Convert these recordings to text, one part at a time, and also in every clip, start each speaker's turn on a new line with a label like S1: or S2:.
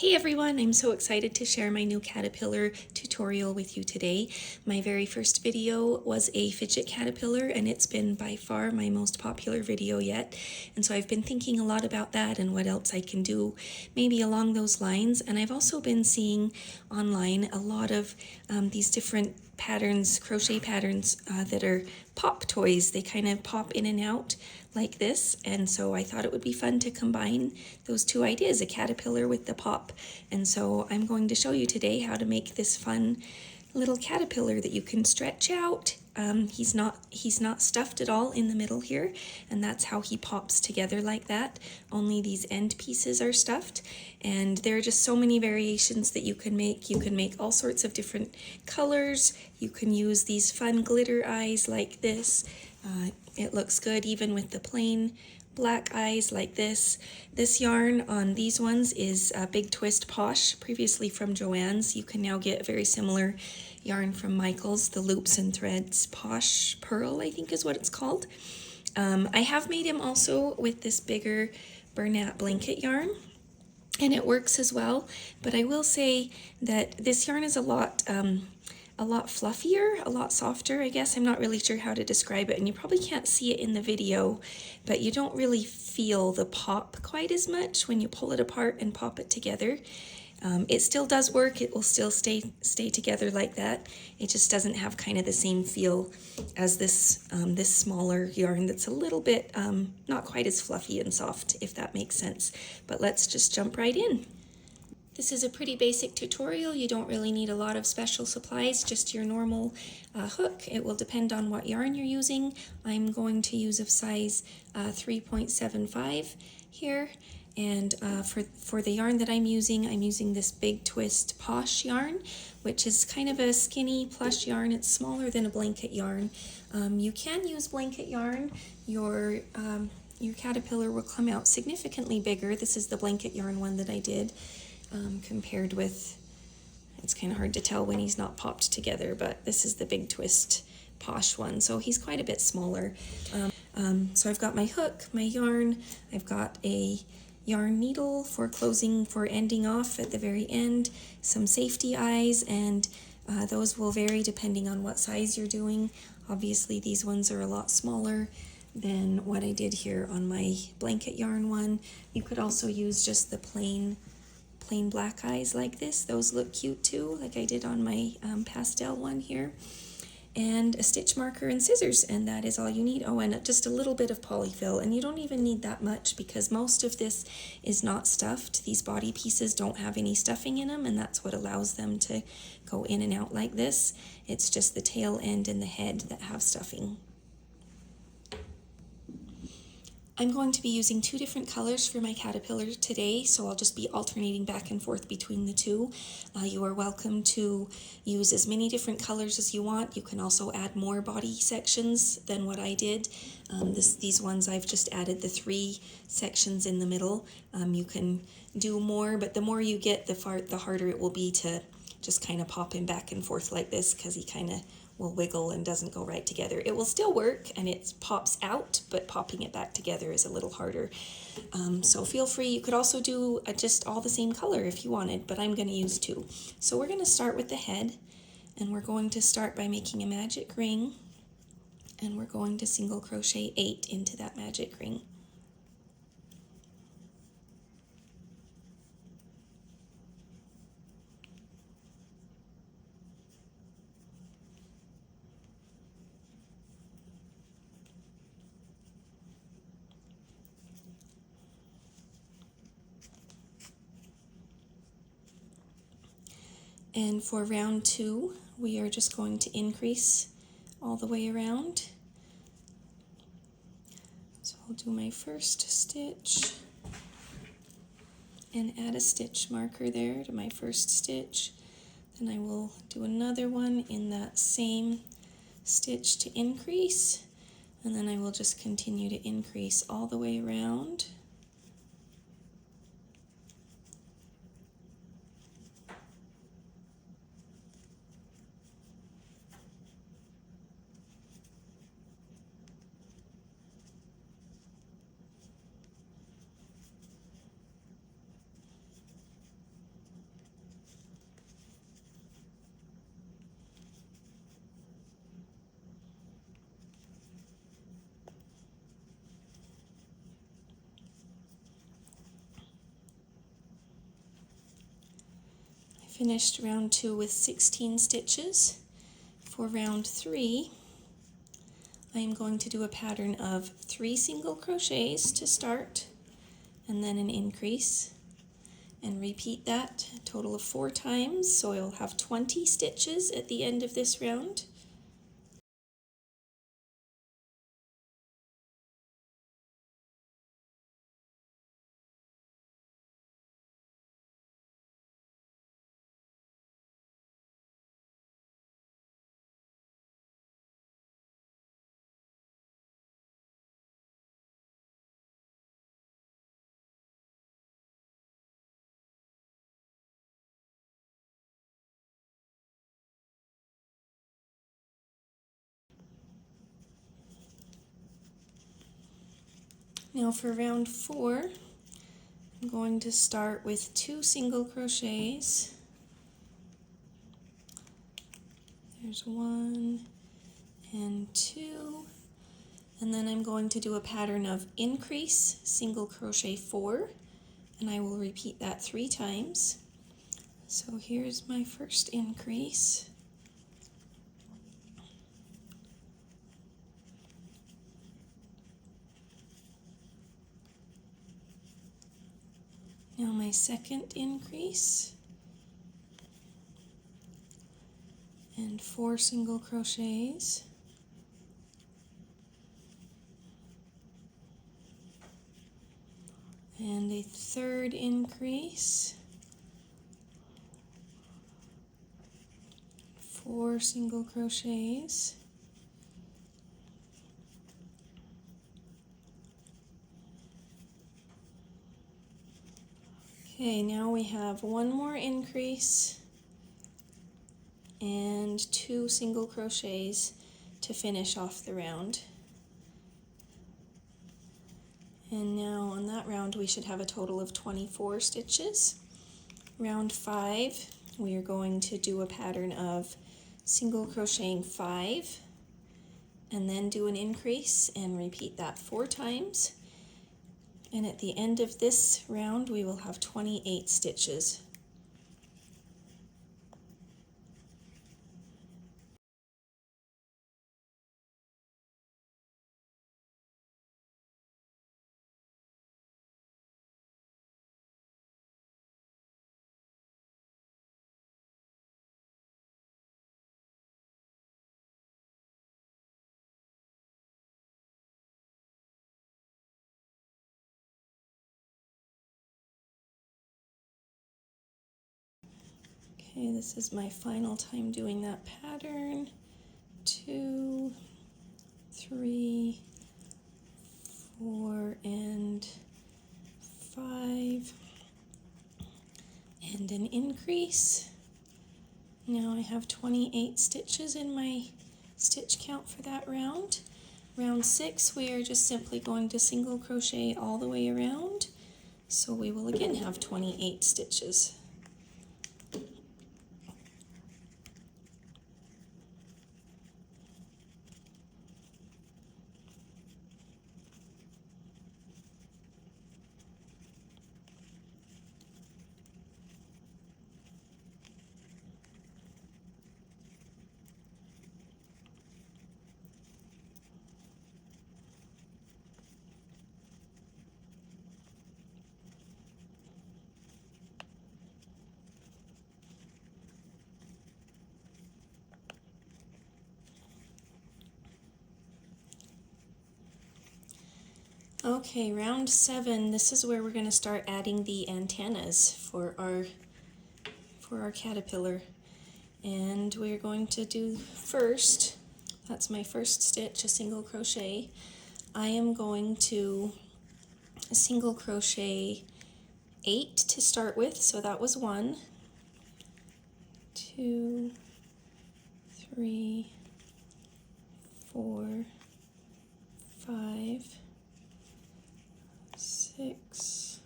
S1: Hey everyone, I'm so excited to share my new caterpillar tutorial with you today. My very first video was a fidget caterpillar and it's been by far my most popular video yet. And so I've been thinking a lot about that and what else I can do maybe along those lines. And I've also been seeing online a lot of these different patterns, crochet patterns that are pop toys. They kind of pop in and out like this, and so I thought it would be fun to combine those two ideas, a caterpillar with the pop. And so I'm going to show you today how to make this fun little caterpillar that you can stretch out. He's not stuffed at all in the middle here, and that's how he pops together like that. Only these end pieces are stuffed, and there are just so many variations that you can make. You can make all sorts of different colors. You can use these fun glitter eyes like this. It looks good even with the plain black eyes like this. This yarn on these ones is Big Twist Posh, previously from Joann's. You can now get a very similar yarn from Michael's, the Loops and Threads Posh Pearl, I think is what it's called. I have made him also with this bigger Bernat blanket yarn, and it works as well, but I will say that this yarn is a lot fluffier, a lot softer, I guess. I'm not really sure how to describe it, and you probably can't see it in the video, but you don't really feel the pop quite as much when you pull it apart and pop it together. It still does work. It will still stay together like that. It just doesn't have kind of the same feel as this this smaller yarn that's a little bit not quite as fluffy and soft, if that makes sense. But let's just jump right in. This is a pretty basic tutorial. You don't really need a lot of special supplies, just your normal hook. It will depend on what yarn you're using. I'm going to use a size 3.75 here. And for the yarn that I'm using this Big Twist Posh yarn, which is kind of a skinny plush yarn. It's smaller than a blanket yarn. You can use blanket yarn. Your caterpillar will come out significantly bigger. This is the blanket yarn one that I did. Compared with, it's kind of hard to tell when he's not popped together, but this is the Big Twist Posh one, so he's quite a bit smaller. So I've got my hook, my yarn, I've got a yarn needle for ending off at the very end, some safety eyes, and those will vary depending on what size you're doing. Obviously these ones are a lot smaller than what I did here on my blanket yarn one. You could also use just the plain black eyes like this. Those look cute too, like I did on my pastel one here. And a stitch marker and scissors, and that is all you need. Oh, and just a little bit of polyfill, and you don't even need that much because most of this is not stuffed. These body pieces don't have any stuffing in them, and that's what allows them to go in and out like this. It's just the tail end and the head that have stuffing. I'm going to be using two different colors for my caterpillar today, so I'll just be alternating back and forth between the two. You are welcome to use as many different colors as you want. You can also add more body sections than what I did. These ones I've just added the 3 sections in the middle. You can do more, but the more you get, the harder it will be to just kind of pop him back and forth like this, because he kind of will wiggle and doesn't go right together. It will still work and it pops out, but popping it back together is a little harder. So feel free. You could also do just all the same color if you wanted, but I'm going to use 2. So we're going to start with the head, and we're going to start by making a magic ring, and we're going to single crochet 8 into that magic ring. And for round 2, we are just going to increase all the way around. So I'll do my first stitch and add a stitch marker there to my first stitch. Then I will do another one in that same stitch to increase, and then I will just continue to increase all the way around. finished round 2 with 16 stitches. For round 3, I am going to do a pattern of 3 single crochets to start, and then an increase, and repeat that a total of 4 times, so I will have 20 stitches at the end of this round. Now for round 4, I'm going to start with 2 single crochets. There's 1 and 2, and then I'm going to do a pattern of increase, single crochet 4, and I will repeat that 3 times. So here's my first increase. Now my second increase, and 4 single crochets, and a third increase, 4 single crochets, okay, now we have 1 more increase and 2 single crochets to finish off the round. And now on that round we should have a total of 24 stitches. Round 5, we are going to do a pattern of single crocheting 5, and then do an increase and repeat that 4 times. And at the end of this round we will have 28 stitches. Okay, this is my final time doing that pattern. 2, 3, 4, and 5, and an increase. Now I have 28 stitches in my stitch count for that round. Round 6, we are just simply going to single crochet all the way around, so we will again have 28 stitches. Okay, round 7, this is where we're going to start adding the antennas for our caterpillar. And we're going to do first, that's my first stitch, a single crochet. I am going to single crochet 8 to start with, so that was 1, 2, 3, 4, 5, 6,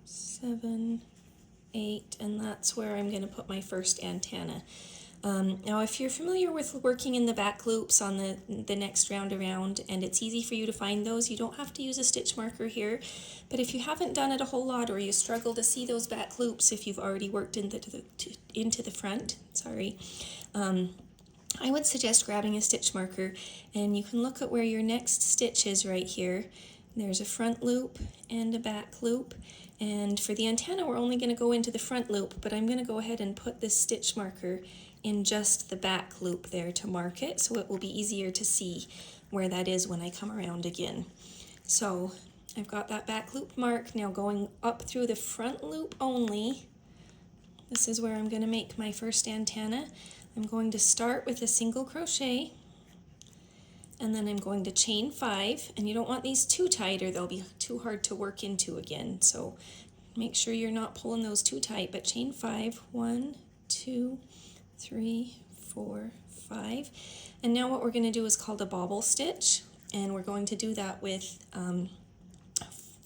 S1: 7, 8, and that's where I'm going to put my first antenna. Now if you're familiar with working in the back loops on the next round around and it's easy for you to find those, you don't have to use a stitch marker here, but if you haven't done it a whole lot or you struggle to see those back loops if you've already worked into the front, I would suggest grabbing a stitch marker and you can look at where your next stitch is right here. There's a front loop and a back loop, and for the antenna we're only going to go into the front loop, but I'm going to go ahead and put this stitch marker in just the back loop there to mark it, so it will be easier to see where that is when I come around again. So I've got that back loop mark. Now going up through the front loop only, this is where I'm going to make my first antenna. I'm going to start with a single crochet, and then I'm going to chain 5, and you don't want these too tight or they'll be too hard to work into again, so make sure you're not pulling those too tight, but chain 5, 1, 2, 3, 4, 5, and now what we're going to do is called a bobble stitch, and we're going to do that with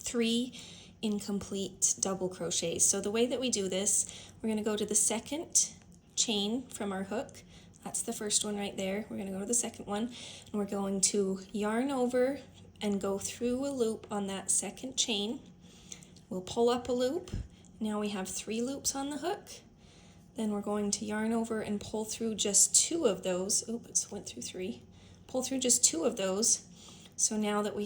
S1: 3 incomplete double crochets. So the way that we do this, we're going to go to the second chain from our hook. That's the first one right there. We're going to go to the second one, and we're going to yarn over and go through a loop on that second chain. We'll pull up a loop. Now we have 3 loops on the hook. Then we're going to yarn over and pull through just 2 of those. Oops, it went through 3. Pull through just 2 of those. So now we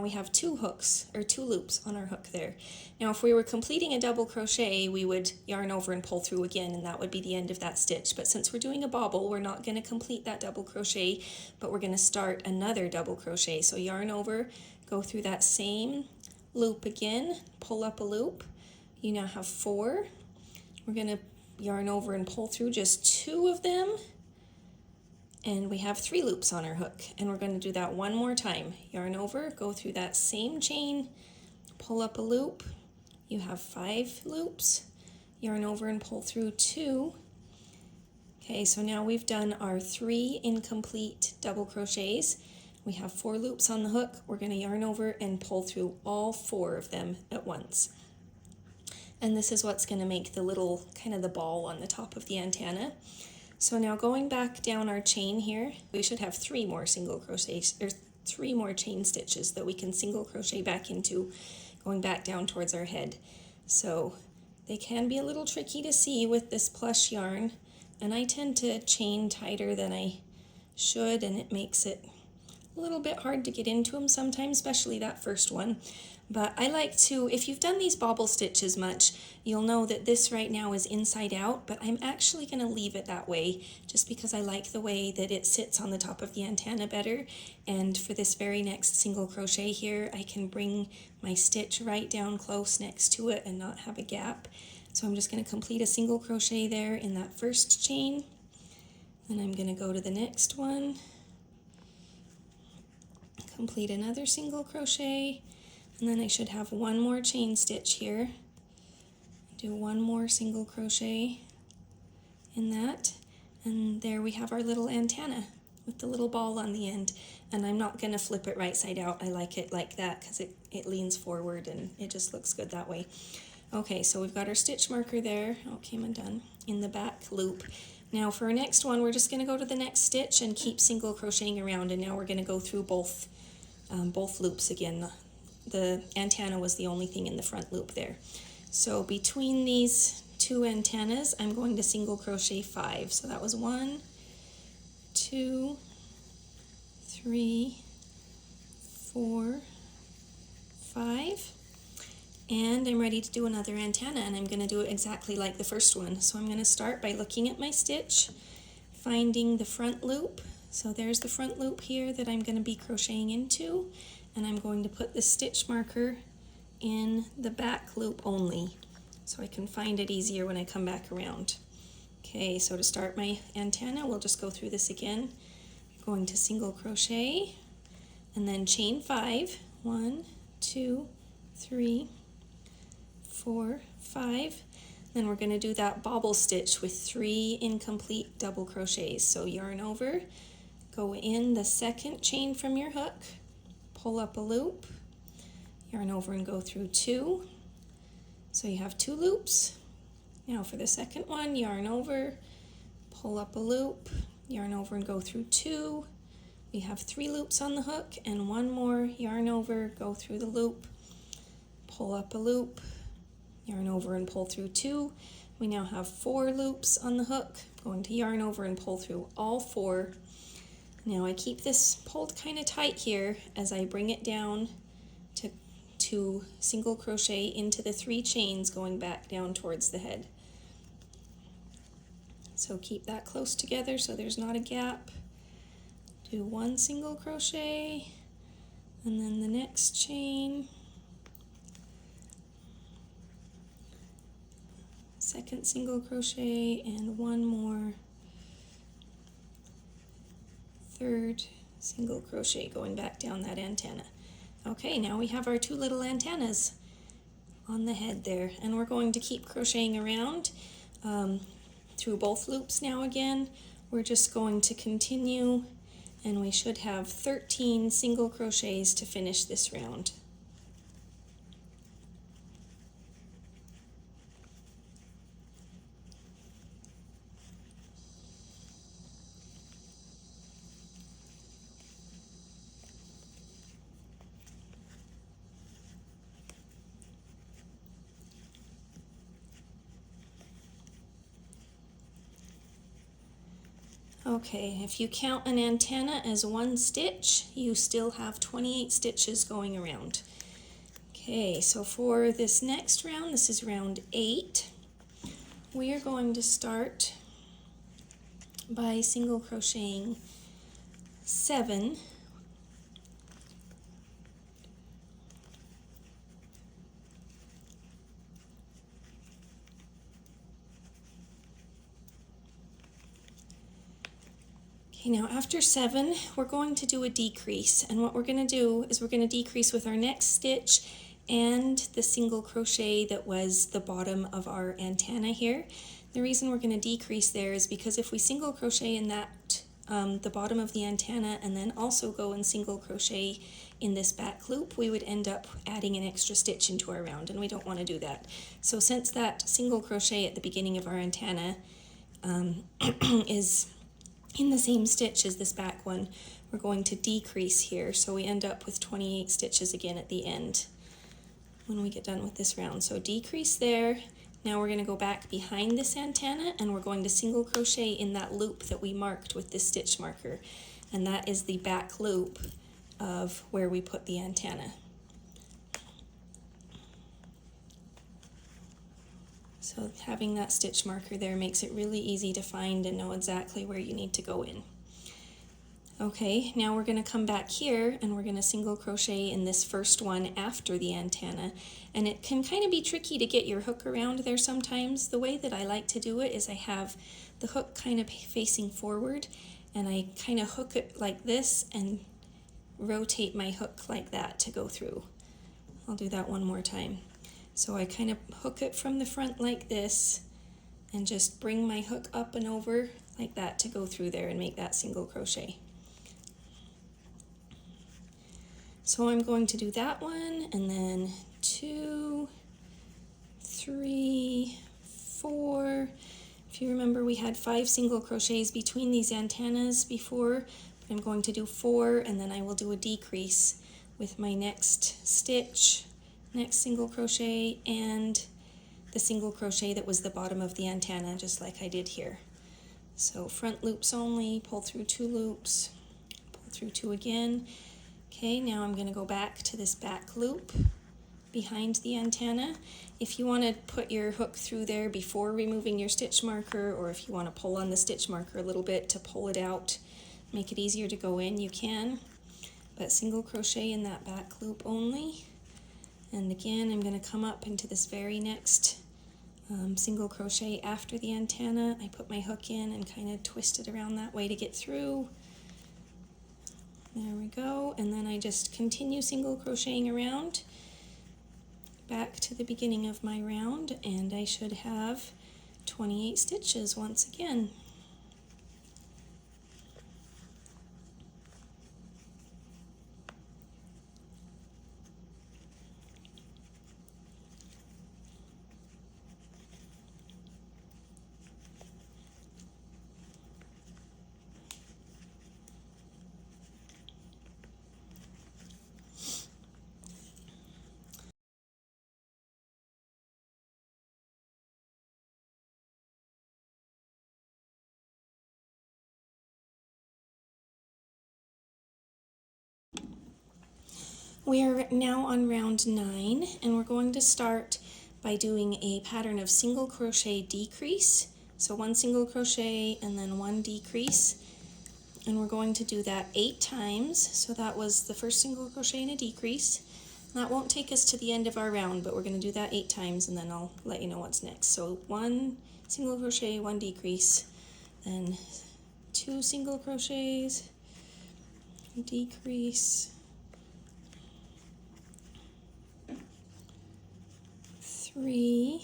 S1: have 2 hooks or 2 loops on our hook there. Now if we were completing a double crochet, we would yarn over and pull through again, and that would be the end of that stitch. But since we're doing a bobble, we're not going to complete that double crochet, but we're going to start another double crochet. So yarn over, go through that same loop again, pull up a loop. You now have 4. We're going to yarn over and pull through just 2 of them, and we have 3 loops on our hook, and we're going to do that one more time. Yarn over, go through that same chain, pull up a loop. You have 5 loops. Yarn over and pull through 2. Okay, so now we've done our 3 incomplete double crochets. We have 4 loops on the hook. We're going to yarn over and pull through all 4 of them at once. And this is what's going to make the little kind of the ball on the top of the antenna. So now going back down our chain here, we should have 3 more single crochets, or 3 more chain stitches that we can single crochet back into, going back down towards our head. So they can be a little tricky to see with this plush yarn, and I tend to chain tighter than I should, and it makes it a little bit hard to get into them sometimes, especially that first one. But I like to, if you've done these bobble stitches much, you'll know that this right now is inside out, but I'm actually going to leave it that way just because I like the way that it sits on the top of the antenna better. And for this very next single crochet here, I can bring my stitch right down close next to it and not have a gap. So I'm just going to complete a single crochet there in that first chain. Then I'm going to go to the next one, complete another single crochet, and then I should have 1 more chain stitch here. Do 1 more single crochet in that, and there we have our little antenna with the little ball on the end. And I'm not going to flip it right side out. I like it like that because it leans forward and it just looks good that way. Okay, so we've got our stitch marker there. Okay, I'm done. In the back loop. Now for our next one, we're just going to go to the next stitch and keep single crocheting around, and now we're going to go through both loops again. The antenna was the only thing in the front loop there. So between these 2 antennas, I'm going to single crochet 5. So that was 1, 2, 3, 4, 5. And I'm ready to do another antenna, and I'm going to do it exactly like the first one. So I'm going to start by looking at my stitch, finding the front loop. So there's the front loop here that I'm going to be crocheting into, and I'm going to put the stitch marker in the back loop only so I can find it easier when I come back around. Okay, so to start my antenna, we'll just go through this again. I'm going to single crochet and then chain 5. 1, 2, 3, 4, 5. Then we're going to do that bobble stitch with 3 incomplete double crochets. So yarn over, go in the second chain from your hook, pull up a loop, yarn over and go through 2. So you have 2 loops. Now for the second one, yarn over, pull up a loop, yarn over and go through 2. We have 3 loops on the hook and 1 more, yarn over, go through the loop, pull up a loop, yarn over and pull through 2. We now have 4 loops on the hook, going to yarn over and pull through all 4. Now I keep this pulled kind of tight here as I bring it down to single crochet into the 3 chains going back down towards the head. So keep that close together so there's not a gap. Do 1 single crochet and then the next chain, 2nd single crochet and 1 more, 3rd single crochet going back down that antenna. Okay, now we have our 2 little antennas on the head there, and we're going to keep crocheting around through both loops now again. We're just going to continue, and we should have 13 single crochets to finish this round. Okay, if you count an antenna as 1 stitch, you still have 28 stitches going around. Okay, so for this next round, this is round 8, we are going to start by single crocheting 7. Now after 7, we're going to do a decrease, and what we're going to do is we're going to decrease with our next stitch and the single crochet that was the bottom of our antenna here. The reason we're going to decrease there is because if we single crochet in that the bottom of the antenna and then also go and single crochet in this back loop, we would end up adding an extra stitch into our round, and we don't want to do that. So since that single crochet at the beginning of our antenna is in the same stitch as this back one, we're going to decrease here, so we end up with 28 stitches again at the end when we get done with this round. So decrease there. Now we're going to go back behind this antenna and we're going to single crochet in that loop that we marked with this stitch marker, and that is the back loop of where we put the antenna. So having that stitch marker there makes it really easy to find and know exactly where you need to go in. Okay, now we're going to come back here and we're going to single crochet in this first one after the antenna. And it can kind of be tricky to get your hook around there sometimes. The way that I like to do it is I have the hook kind of facing forward, and I kind of hook it like this and rotate my hook like that to go through. I'll do that one more time. So I kind of hook it from the front like this and just bring my hook up and over like that to go through there and make that single crochet. So I'm going to do that one, and then 2, 3, 4. If you remember, we had 5 single crochets between these antennas before. I'm going to do 4, and then I will do a decrease with my next stitch, next single crochet, and the single crochet that was the bottom of the antenna, just like I did here. So front loops only, pull through 2 loops, pull through 2 again. Okay, now I'm going to go back to this back loop behind the antenna. If you want to put your hook through there before removing your stitch marker, or if you want to pull on the stitch marker a little bit to pull it out, make it easier to go in, you can. But single crochet in that back loop only. And again, I'm going to come up into this very next single crochet after the antenna. I put my hook in and kind of twist it around that way to get through. There we go, and then I just continue single crocheting around back to the beginning of my round, and I should have 28 stitches once again. We are now on round 9, and we're going to start by doing a pattern of single crochet decrease. So 1 single crochet and then 1 decrease, and we're going to do that 8 times. So that was the first single crochet and a decrease. That won't take us to the end of our round, but we're going to do that 8 times, and then I'll let you know what's next. So 1 single crochet, 1 decrease, then 2 single crochets, decrease, 3,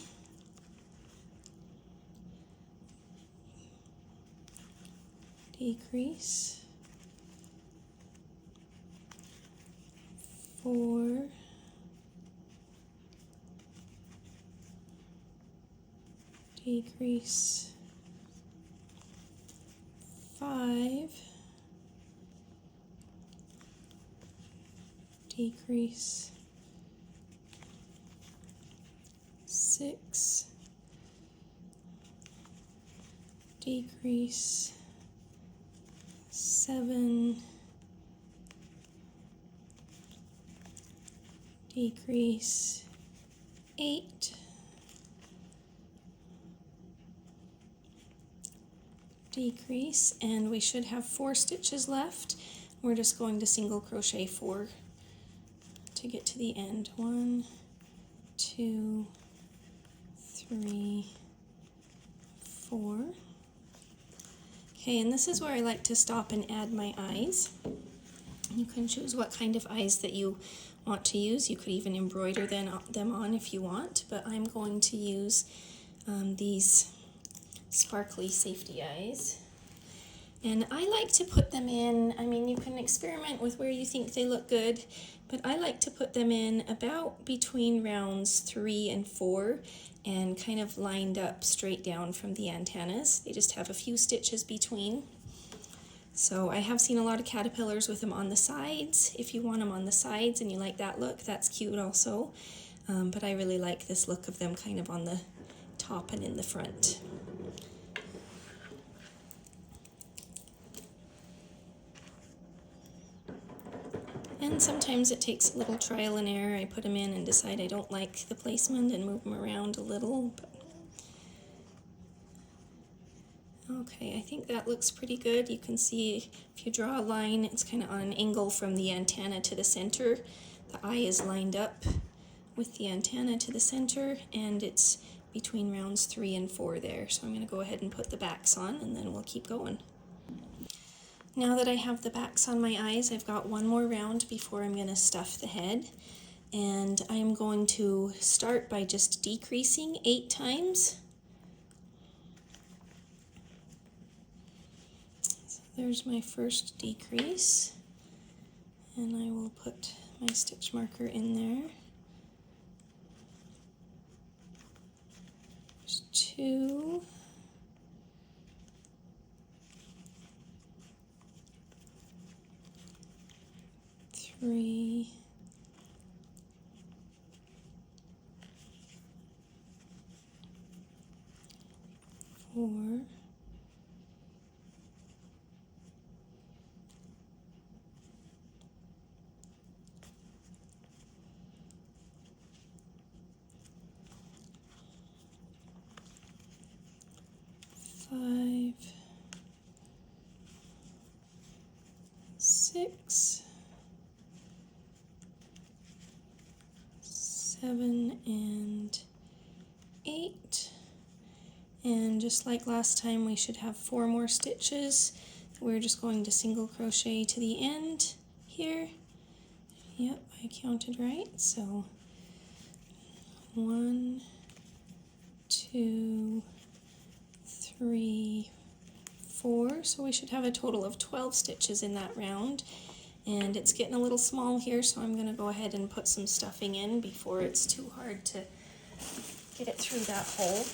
S1: decrease, 4, decrease, 5, decrease, 6, decrease, 7, decrease, 8, decrease, and we should have 4 stitches left. We're just going to single crochet 4 to get to the end. 1, 2, 3, 4. Okay, and this is where I like to stop and add my eyes. You can choose what kind of eyes that you want to use. You could even embroider them on if you want, but I'm going to use these sparkly safety eyes. And I like to put them in, I mean, you can experiment with where you think they look good, but I like to put them in about between rounds 3 and 4 and kind of lined up straight down from the antennas. They just have a few stitches between. So I have seen a lot of caterpillars with them on the sides. If you want them on the sides and you like that look, that's cute also. But I really like this look of them kind of on the top and in the front. And sometimes it takes a little trial and error. I put them in and decide I don't like the placement and move them around a little. But okay, I think that looks pretty good. You can see if you draw a line, it's kind of on an angle from the antenna to the center. The eye is lined up with the antenna to the center, and it's between rounds 3 and 4 there. So I'm going to go ahead and put the backs on, and then we'll keep going. Now that I have the backs on my eyes, I've got one more round before I'm going to stuff the head. And I'm going to start by just decreasing 8 times. So there's my first decrease. And I will put my stitch marker in there. There's 2. 3, 4, 5, 6, 7, and 8. And just like last time, we should have 4 more stitches. We're just going to single crochet to the end here. Yep, I counted right. So 1, 2, 3, 4. So we should have a total of 12 stitches in that round. And it's getting a little small here, so I'm going to go ahead and put some stuffing in before it's too hard to get it through that hole.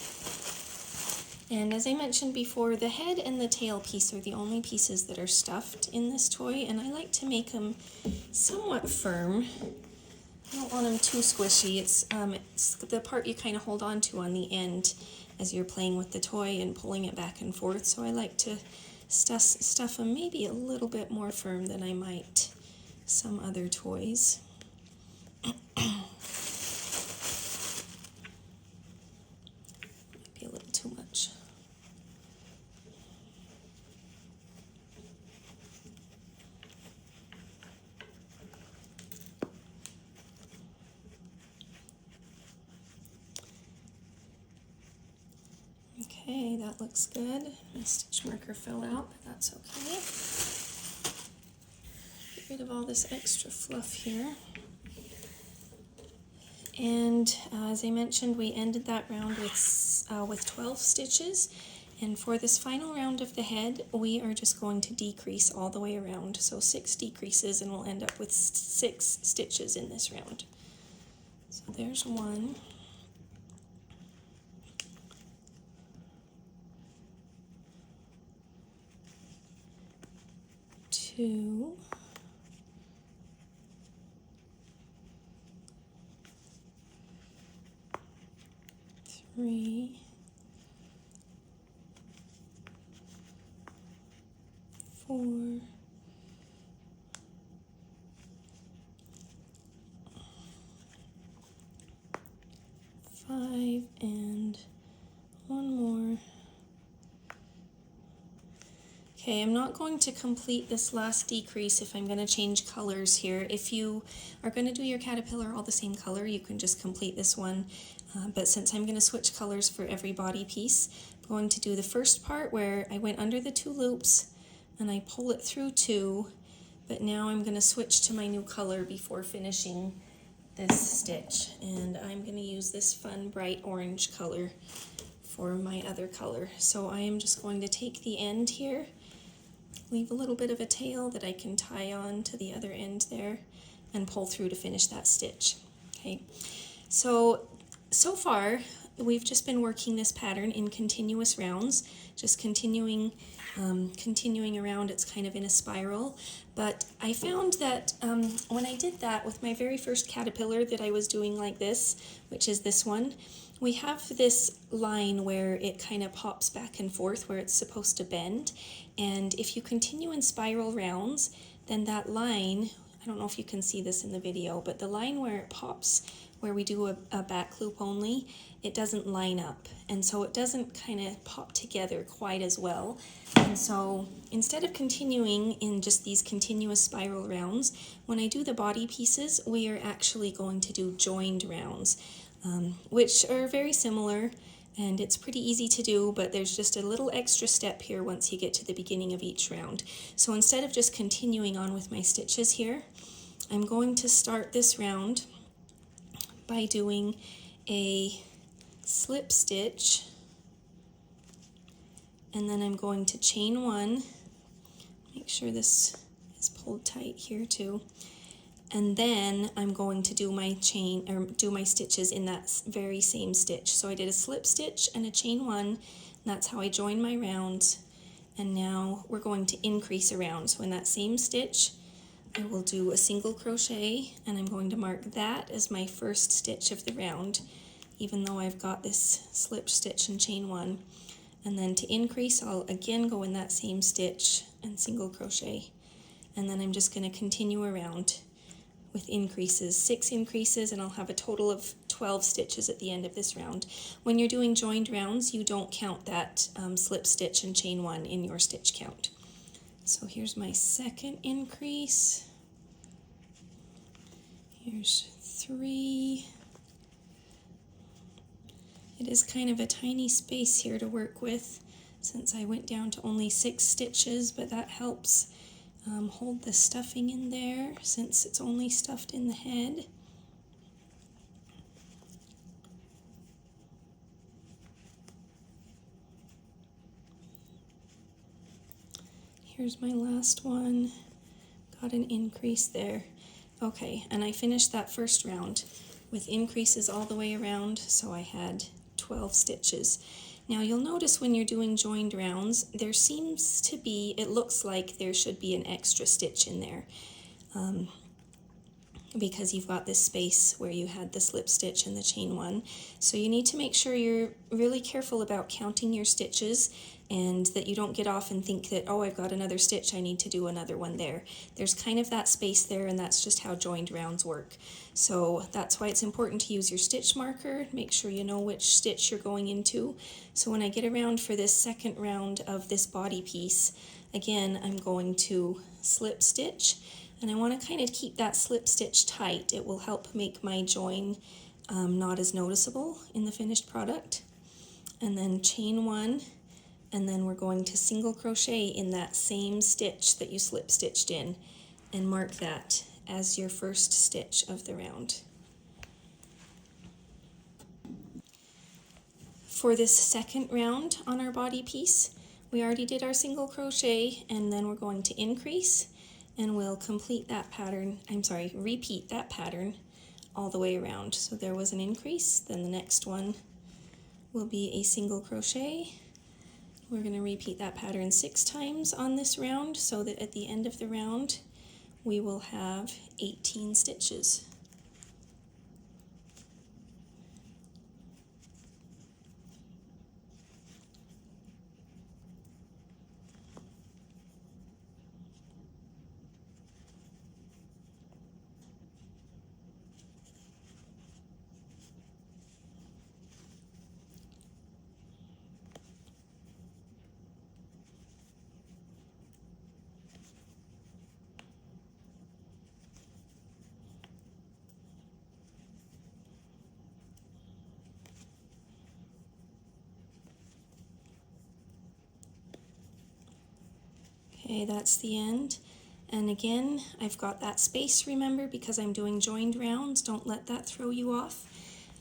S1: And as I mentioned before, the head and the tail piece are the only pieces that are stuffed in this toy, and I like to make them somewhat firm. I don't want them too squishy. It's the part you kind of hold on to on the end as you're playing with the toy and pulling it back and forth, so I like to stuff them maybe a little bit more firm than I might some other toys. Might be a little too much. Okay, that looks good. My stitch marker fell out, but that's okay. Get rid of all this extra fluff here. And as I mentioned, we ended that round with 12 stitches. And for this final round of the head, we are just going to decrease all the way around. So 6 decreases, and we'll end up with 6 stitches in this round. So there's 1. 2. 3. 4. 5, and 1 more. Okay, I'm not going to complete this last decrease if I'm going to change colors here. If you are going to do your caterpillar all the same color, you can just complete this one. But since I'm going to switch colors for every body piece, I'm going to do the first part where I went under the 2 loops and I pull it through 2, but now I'm going to switch to my new color before finishing this stitch. And I'm going to use this fun bright orange color for my other color. So I am just going to take the end here, leave a little bit of a tail that I can tie on to the other end there, and pull through to finish that stitch. Okay, so far we've just been working this pattern in continuous rounds, just continuing around. It's kind of in a spiral, but I found that when I did that with my very first caterpillar that I was doing like this, which is this one, we have this line where it kind of pops back and forth where it's supposed to bend, and if you continue in spiral rounds, then that line, I don't know if you can see this in the video, but the line where it pops, where we do a back loop only, it doesn't line up, and so it doesn't kind of pop together quite as well. And so instead of continuing in just these continuous spiral rounds, when I do the body pieces, we are actually going to do joined rounds, which are very similar, and it's pretty easy to do, but there's just a little extra step here once you get to the beginning of each round. So instead of just continuing on with my stitches here, I'm going to start this round by doing a slip stitch, and then I'm going to chain 1, make sure this is pulled tight here too, and then I'm going to do my chain, or do my stitches in that very same stitch. So I did a slip stitch and a chain 1, and that's how I join my rounds. And now we're going to increase around. So in that same stitch, I will do a single crochet, and I'm going to mark that as my first stitch of the round, even though I've got this slip stitch and chain 1. And then to increase, I'll again go in that same stitch and single crochet. And then I'm just going to continue around with increases, 6 increases, and I'll have a total of 12 stitches at the end of this round. When you're doing joined rounds, you don't count that slip stitch and chain 1 in your stitch count. So here's my second increase. Here's 3. It is kind of a tiny space here to work with since I went down to only 6 stitches, but that helps hold the stuffing in there since it's only stuffed in the head. Here's my last one, got an increase there. Okay, and I finished that first round with increases all the way around, so I had 12 stitches. Now you'll notice when you're doing joined rounds, there seems to be, it looks like there should be an extra stitch in there because you've got this space where you had the slip stitch and the chain 1. So you need to make sure you're really careful about counting your stitches and that you don't get off and think that, oh, I've got another stitch, I need to do another one there. There's kind of that space there, and that's just how joined rounds work. So that's why it's important to use your stitch marker. Make sure you know which stitch you're going into. So when I get around for this second round of this body piece, again, I'm going to slip stitch, and I want to kind of keep that slip stitch tight. It will help make my join not as noticeable in the finished product. And then chain one, and then we're going to single crochet in that same stitch that you slip stitched in, and mark that as your first stitch of the round. For this second round on our body piece, we already did our single crochet, and then we're going to increase, and we'll complete that pattern, repeat that pattern all the way around. So there was an increase, then the next one will be a single crochet. We're going to repeat that pattern 6 times on this round, so that at the end of the round we will have 18 stitches. Okay, that's the end. And again, I've got that space, remember, because I'm doing joined rounds. Don't let that throw you off.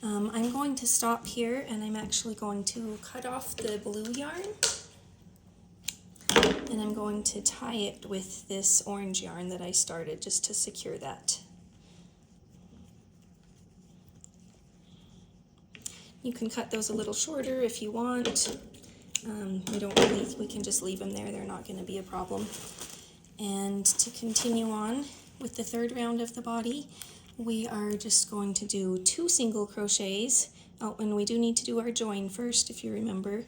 S1: I'm going to stop here, and I'm actually going to cut off the blue yarn, and I'm going to tie it with this orange yarn that I started, just to secure that. You can cut those a little shorter if you want. We can just leave them there. They're not going to be a problem. And to continue on with the third round of the body, we are just going to do 2 single crochets. Oh, and we do need to do our join first, if you remember.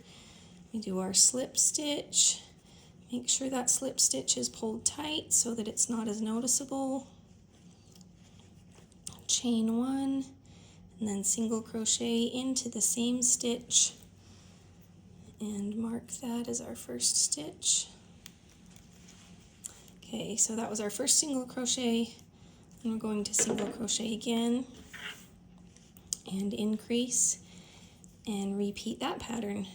S1: We do our slip stitch. Make sure that slip stitch is pulled tight so that it's not as noticeable. Chain 1, and then single crochet into the same stitch, and mark that as our first stitch. Okay, so that was our first single crochet, and we're going to single crochet again and increase and repeat that pattern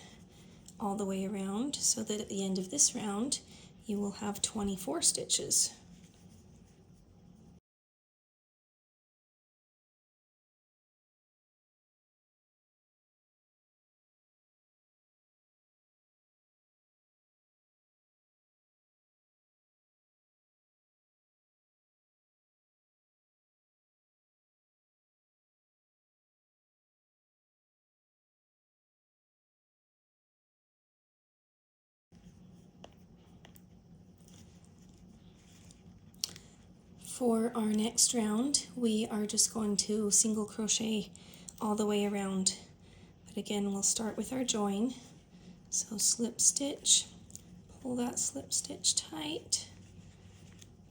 S1: all the way around, so that at the end of this round you will have 24 stitches. For our next round, we are just going to single crochet all the way around. But again, we'll start with our join. So slip stitch, pull that slip stitch tight,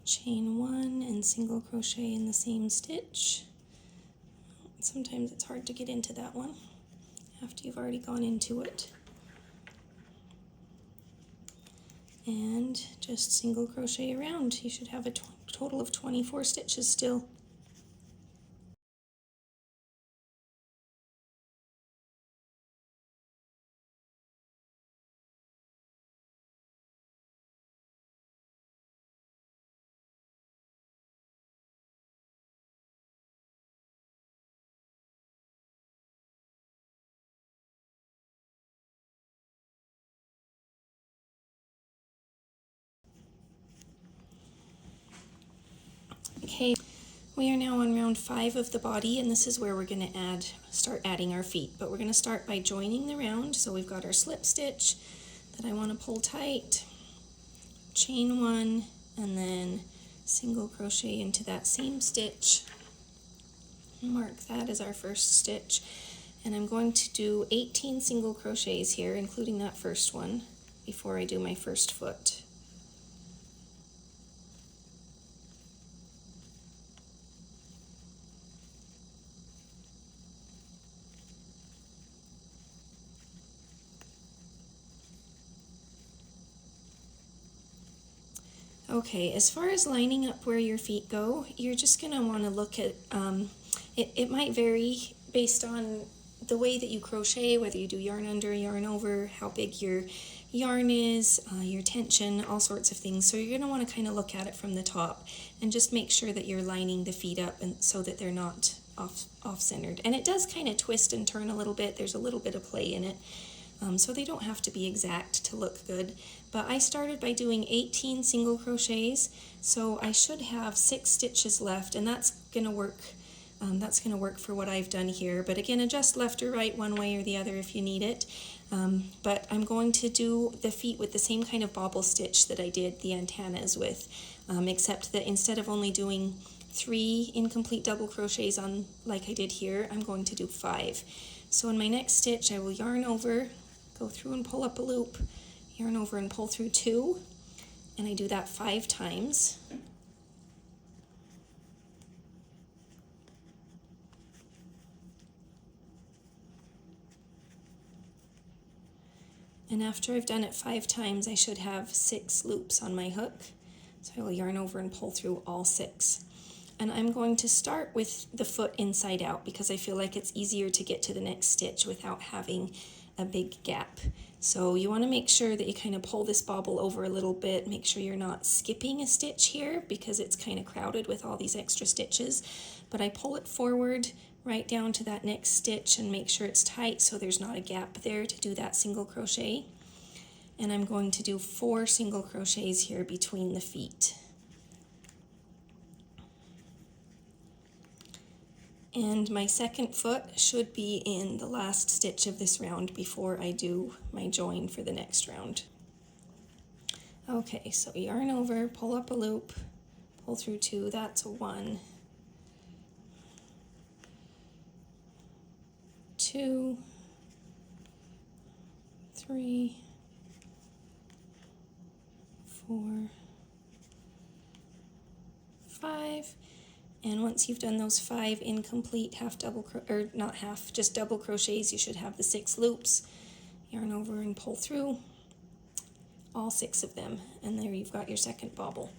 S1: chain 1 and single crochet in the same stitch. Sometimes it's hard to get into that one after you've already gone into it. And just single crochet around. You should have a total of 24 stitches still. Okay, we are now on round 5 of the body, and this is where we're going to start adding our feet. But we're going to start by joining the round. So we've got our slip stitch that I want to pull tight, chain 1, and then single crochet into that same stitch. Mark that as our first stitch. And I'm going to do 18 single crochets here, including that first one. before I do my first foot. Okay, as far as lining up where your feet go, you're just going to want to look at, it might vary based on the way that you crochet, whether you do yarn under, yarn over, how big your yarn is, your tension, all sorts of things. So you're going to want to kind of look at it from the top and just make sure that you're lining the feet up and so that they're not off-centered. And it does kind of twist and turn a little bit. There's a little bit of play in it. So they don't have to be exact to look good. But I started by doing 18 single crochets, so I should have 6 stitches left, and that's gonna work. That's gonna work for what I've done here. But again, adjust left or right one way or the other if you need it. But I'm going to do the feet with the same kind of bobble stitch that I did the antennas with, except that instead of only doing 3 incomplete double crochets on like I did here, I'm going to do 5. So in my next stitch, I will yarn over, go through and pull up a loop, yarn over and pull through 2, and I do that 5 times. And after I've done it 5 times, I should have 6 loops on my hook. So I will yarn over and pull through all 6. And I'm going to start with the foot inside out because I feel like it's easier to get to the next stitch without having a big gap. So you want to make sure that you kind of pull this bobble over a little bit, make sure you're not skipping a stitch here because it's kind of crowded with all these extra stitches. But I pull it forward right down to that next stitch and make sure it's tight so there's not a gap there to do that single crochet. And I'm going to do 4 single crochets here between the feet. And my second foot should be in the last stitch of this round before I do my join for the next round. Okay, so yarn over, pull up a loop, pull through 2, that's a 1, 2, 3, 4, 5. And once you've done those 5 incomplete just double crochets, you should have the 6 loops. Yarn over and pull through all 6 of them, and there you've got your second bobble.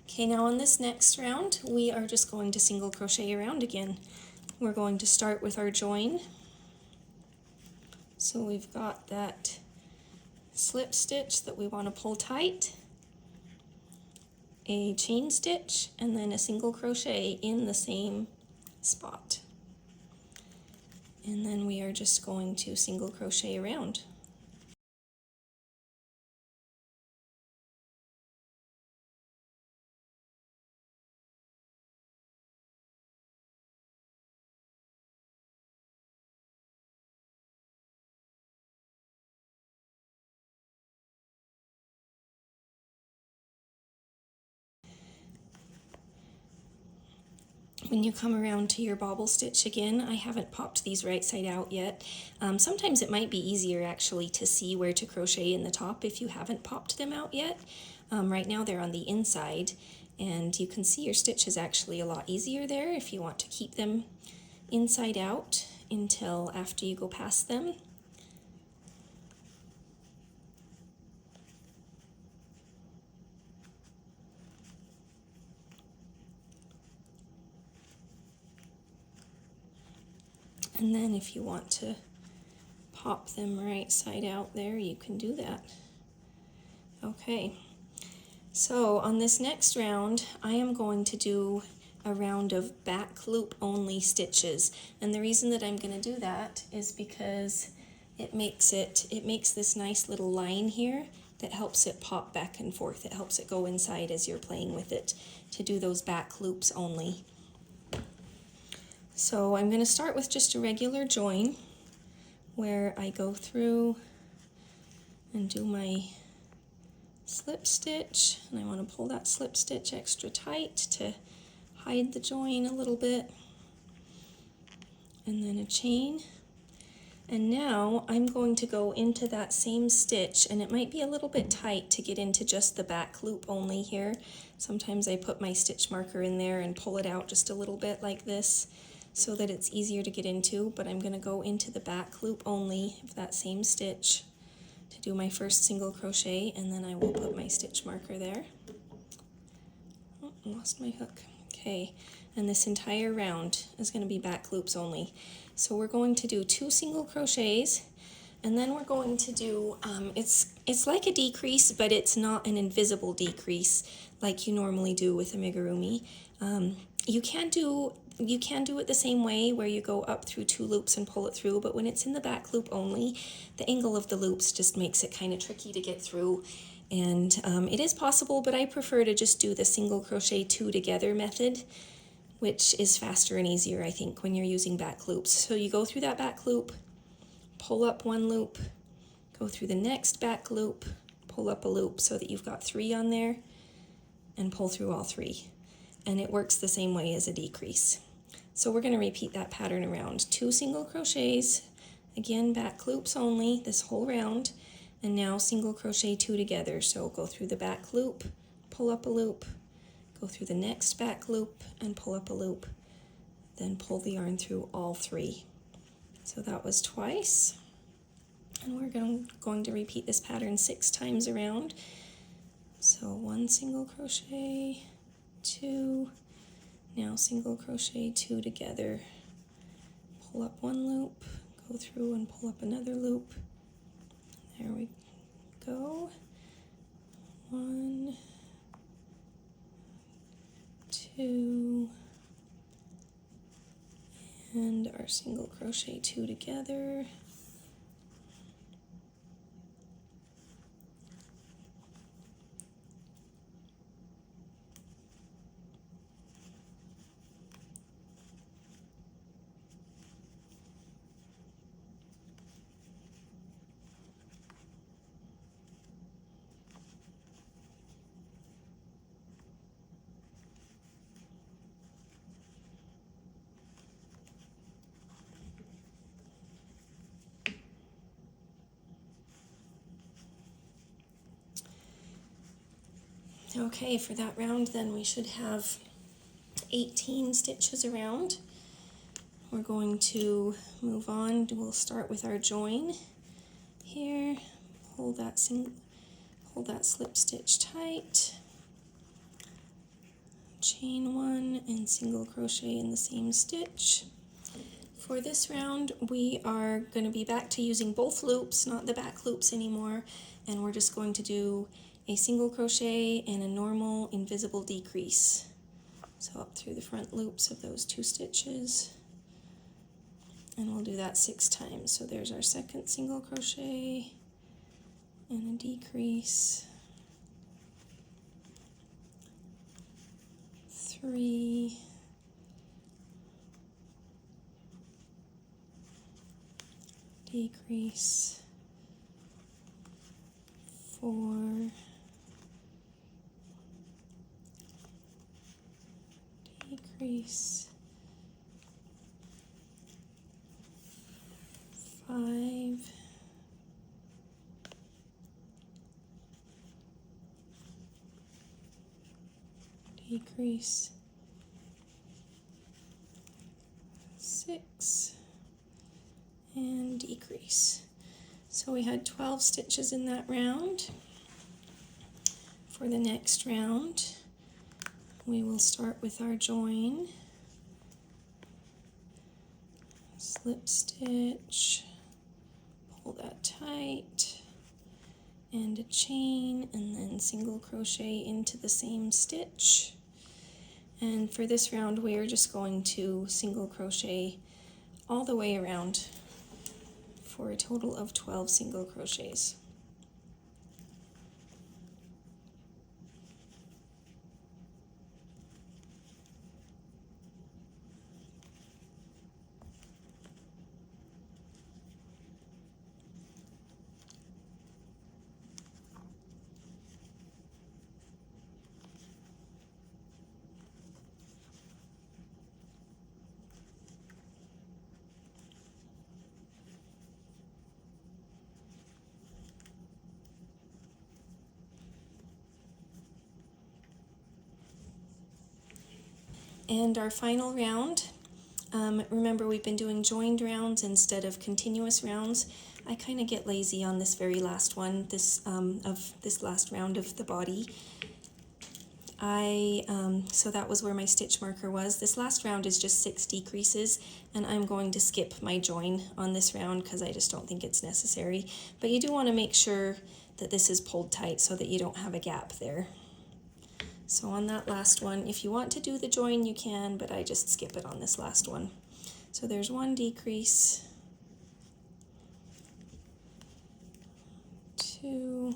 S1: Okay, now on this next round, we are just going to single crochet around again. We're going to start with our join. So we've got that slip stitch that we want to pull tight, a chain stitch, and then a single crochet in the same spot. And then we are just going to single crochet around. When you come around to your bobble stitch again, I haven't popped these right side out yet. Sometimes it might be easier actually to see where to crochet in the top if you haven't popped them out yet. Right now they're on the inside, and you can see your stitch is actually a lot easier there if you want to keep them inside out until after you go past them. And then if you want to pop them right side out there, you can do that. Okay, so on this next round, I am going to do a round of back loop only stitches. And the reason that I'm going to do that is because it makes this nice little line here that helps it pop back and forth. It helps it go inside as you're playing with it to do those back loops only. So I'm going to start with just a regular join where I go through and do my slip stitch, and I want to pull that slip stitch extra tight to hide the join a little bit, and then a chain, And now I'm going to go into that same stitch, and it might be a little bit tight to get into just the back loop only here. Sometimes I put my stitch marker in there and pull it out just a little bit like this so that it's easier to get into, but I'm going to go into the back loop only of that same stitch to do my first single crochet, and then I will put my stitch marker there. Oh, I lost my hook. Okay, and this entire round is going to be back loops only. So we're going to do 2 single crochets, and then we're going to do, it's like a decrease, but it's not an invisible decrease like you normally do with amigurumi. You can do it the same way where you go up through 2 loops and pull it through, but when it's in the back loop only, the angle of the loops just makes it kind of tricky to get through. And it is possible, but I prefer to just do the single crochet 2 together method, which is faster and easier, I think, when you're using back loops. So you go through that back loop, pull up 1 loop, go through the next back loop, pull up a loop so that you've got 3 on there, and pull through all 3. And it works the same way as a decrease. So we're going to repeat that pattern around. 2 single crochets, again back loops only this whole round, and now single crochet 2 together. So go through the back loop, pull up a loop, go through the next back loop and pull up a loop, then pull the yarn through all 3. So that was twice, and we're going to repeat this pattern 6 times around. So 1 single crochet, 2, now single crochet 2 together, pull up 1 loop, go through and pull up another loop. There we go. 1, 2, and our single crochet 2 together. Okay, for that round then we should have 18 stitches around. We're going to move on. We'll start with our join here. Hold that slip stitch tight. Chain 1 and single crochet in the same stitch. For this round, we are going to be back to using both loops, not the back loops anymore, and we're just going to do a single crochet and a normal invisible decrease. So up through the front loops of those 2 stitches, and we'll do that 6 times. So there's our second single crochet and a decrease, 3, decrease, 4, decrease, 5, decrease, 6, and decrease. So we had 12 stitches in that round. For the next round, we will start with our join, slip stitch, pull that tight, and a chain, and then single crochet into the same stitch. And for this round, we are just going to single crochet all the way around for a total of 12 single crochets. And our final round, remember we've been doing joined rounds instead of continuous rounds. I kind of get lazy on this very last one, this last round of the body. So that was where my stitch marker was. This last round is just 6 decreases, and I'm going to skip my join on this round because I just don't think it's necessary. But you do want to make sure that this is pulled tight so that you don't have a gap there. So on that last one, if you want to do the join, you can, but I just skip it on this last one. So there's 1 decrease, 2,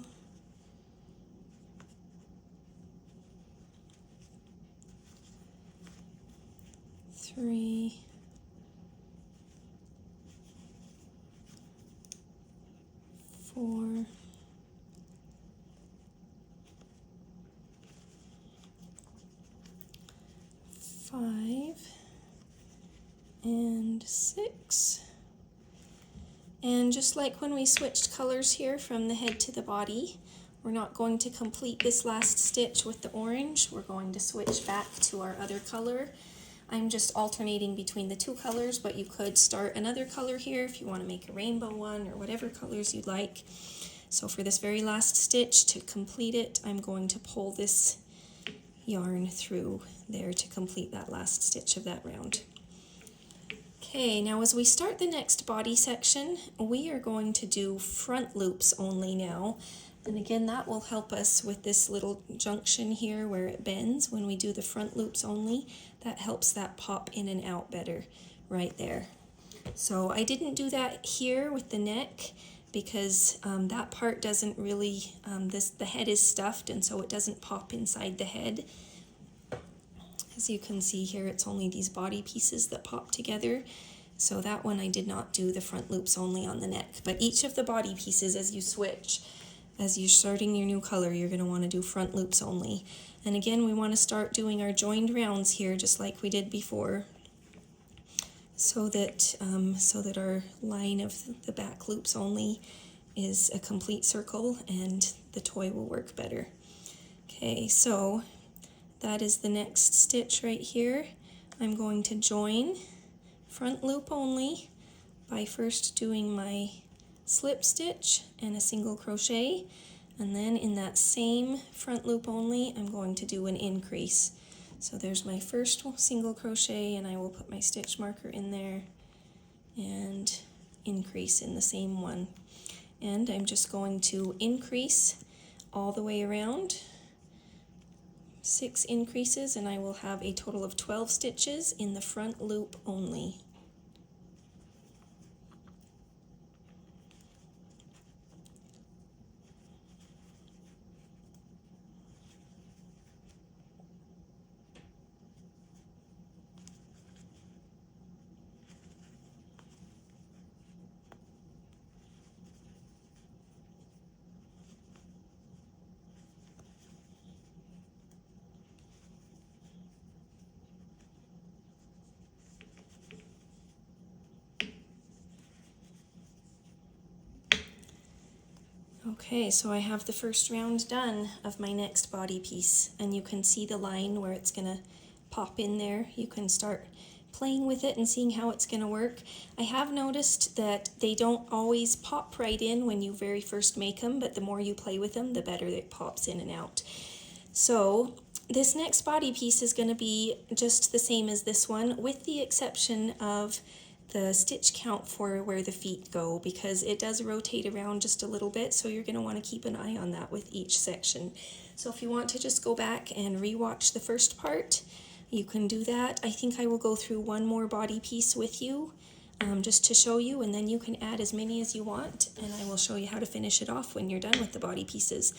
S1: 3, 4, 5, and 6. And just like when we switched colors here from the head to the body, we're not going to complete this last stitch with the orange. We're going to switch back to our other color. I'm just alternating between the 2 colors, but you could start another color here if you want to make a rainbow one or whatever colors you'd like. So for this very last stitch, to complete it, I'm going to pull this yarn through there to complete that last stitch of that round. Okay, now as we start the next body section, we are going to do front loops only now. And again, that will help us with this little junction here where it bends. When we do the front loops only, that helps that pop in and out better right there. So I didn't do that here with the neck because that part doesn't really, the head is stuffed and so it doesn't pop inside the head. As you can see here, it's only these body pieces that pop together. So that one I did not do the front loops only on the neck. But each of the body pieces, as you switch, as you're starting your new color, you're going to want to do front loops only. And again, we want to start doing our joined rounds here just like we did before, so that our line of the back loops only is a complete circle and the toy will work better. Okay, so that is the next stitch right here. I'm going to join front loop only by first doing my slip stitch and a single crochet, and then in that same front loop only I'm going to do an increase. So there's my first single crochet, and I will put my stitch marker in there and increase in the same one. And I'm just going to increase all the way around, 6 increases, and I will have a total of 12 stitches in the front loop only. Okay, so I have the first round done of my next body piece, and you can see the line where it's going to pop in there. You can start playing with it and seeing how it's going to work. I have noticed that they don't always pop right in when you very first make them, but the more you play with them, the better it pops in and out. So this next body piece is going to be just the same as this one, with the exception of the stitch count for where the feet go, because it does rotate around just a little bit, so you're going to want to keep an eye on that with each section. So if you want to just go back and re-watch the first part, you can do that. I think I will go through one more body piece with you just to show you, and then you can add as many as you want, and I will show you how to finish it off when you're done with the body pieces.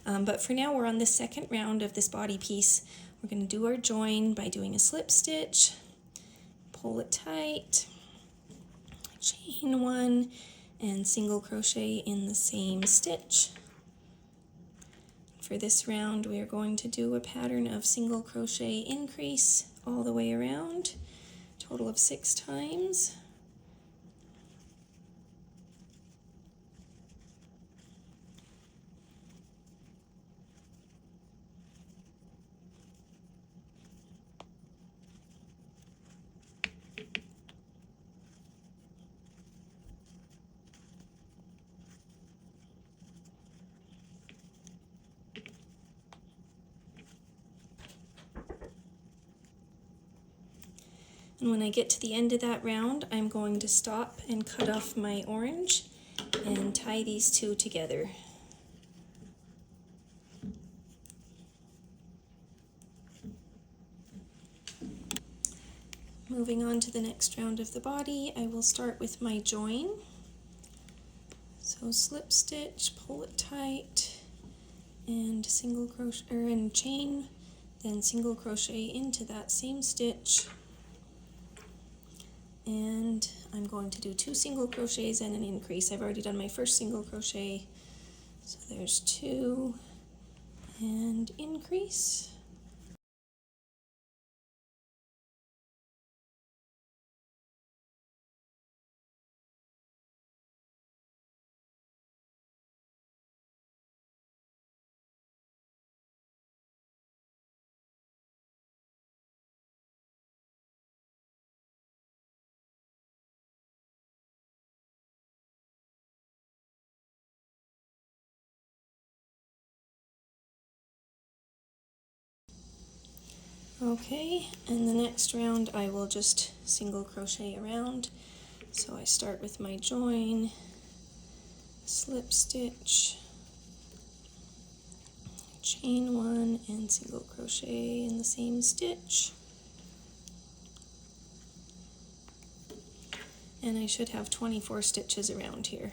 S1: But for now, we're on the second round of this body piece. We're going to do our join by doing a slip stitch, pull it tight, chain 1, and single crochet in the same stitch. For this round, we are going to do a pattern of single crochet increase all the way around, total of 6 times. And when I get to the end of that round, I'm going to stop and cut off my orange and tie these two together. Moving on to the next round of the body, I will start with my join. So slip stitch, pull it tight, and single crochet and chain, then single crochet into that same stitch. And I'm going to do 2 single crochets and an increase. I've already done my first single crochet, so there's 2 and increase. Okay, and the next round I will just single crochet around. So I start with my join, slip stitch, chain 1, and single crochet in the same stitch. And I should have 24 stitches around here.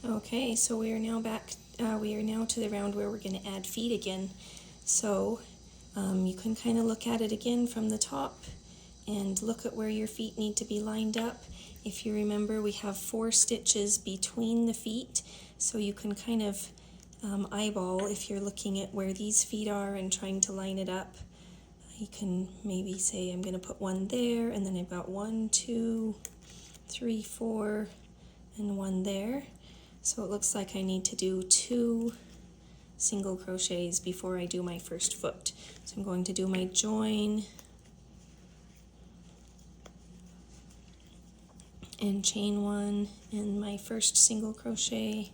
S1: Okay, so we are now back, we are now to the round where we're going to add feet again. So you can kind of look at it again from the top and look at where your feet need to be lined up. If you remember, we have 4 stitches between the feet, so you can kind of eyeball if you're looking at where these feet are and trying to line it up. You can maybe say I'm going to put 1 there, and then I've got 1, 2, 3, 4, and 1 there. So it looks like I need to do 2 single crochets before I do my first foot. So I'm going to do my join and chain 1 and my first single crochet,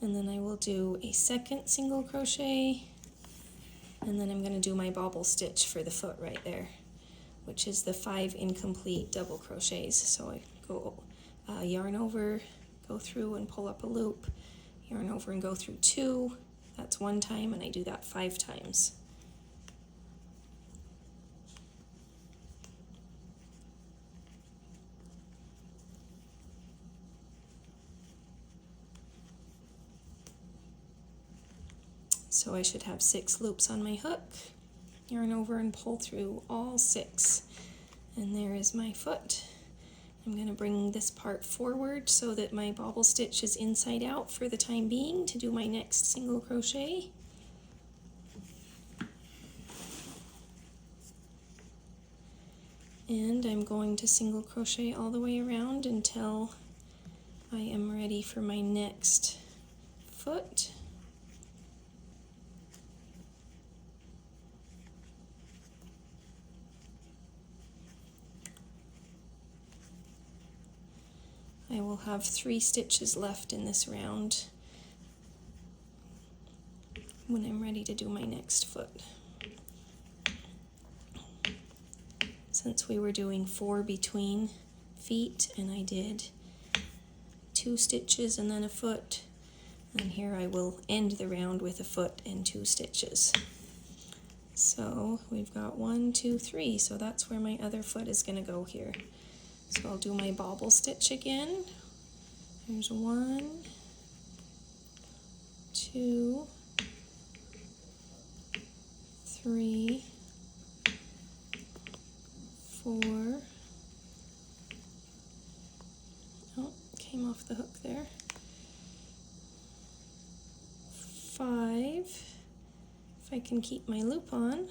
S1: and then I will do a second single crochet, and then I'm going to do my bobble stitch for the foot right there, which is the 5 incomplete double crochets. So I go yarn over, go through and pull up a loop, yarn over and go through 2. That's 1 time, and I do that 5 times. So I should have 6 loops on my hook, yarn over and pull through all 6. And there is my foot. I'm going to bring this part forward so that my bobble stitch is inside out for the time being to do my next single crochet. And I'm going to single crochet all the way around until I am ready for my next foot. I will have 3 stitches left in this round when I'm ready to do my next foot. Since we were doing 4 between feet and I did 2 stitches and then a foot, and here I will end the round with a foot and 2 stitches. So we've got 1, 2, 3, so that's where my other foot is going to go here. So I'll do my bobble stitch again. There's 1, 2, 3, 4. Oh, came off the hook there. 5, If I can keep my loop on.